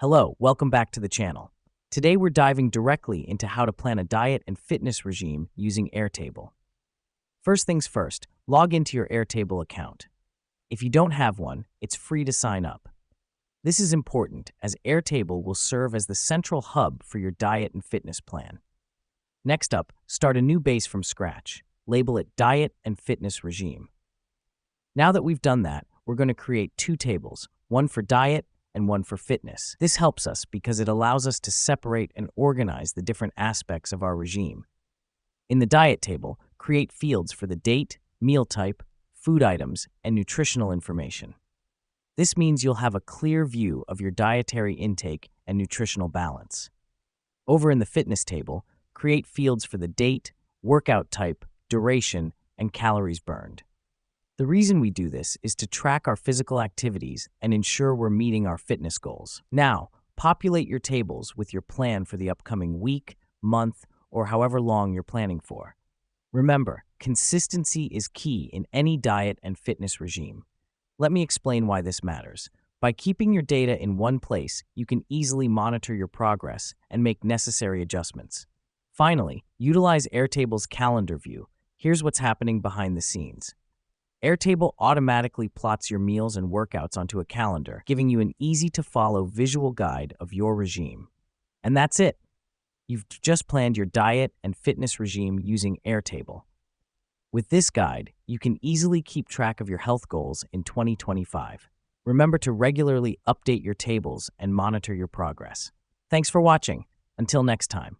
Hello, welcome back to the channel. Today we're diving directly into how to plan a diet and fitness regime using Airtable. First things first, log into your Airtable account. If you don't have one, it's free to sign up. This is important as Airtable will serve as the central hub for your diet and fitness plan. Next up, start a new base from scratch. Label it Diet and Fitness Regime. Now that we've done that, we're going to create two tables, one for diet and one for fitness. This helps us because it allows us to separate and organize the different aspects of our regime. In the diet table, create fields for the date, meal type, food items, and nutritional information. This means you'll have a clear view of your dietary intake and nutritional balance. Over in the fitness table, create fields for the date, workout type, duration, and calories burned. The reason we do this is to track our physical activities and ensure we're meeting our fitness goals. Now, populate your tables with your plan for the upcoming week, month, or however long you're planning for. Remember, consistency is key in any diet and fitness regime. Let me explain why this matters. By keeping your data in one place, you can easily monitor your progress and make necessary adjustments. Finally, utilize Airtable's calendar view. Here's what's happening behind the scenes. Airtable automatically plots your meals and workouts onto a calendar, giving you an easy-to-follow visual guide of your regime. And that's it. You've just planned your diet and fitness regime using Airtable. With this guide, you can easily keep track of your health goals in 2025. Remember to regularly update your tables and monitor your progress. Thanks for watching. Until next time.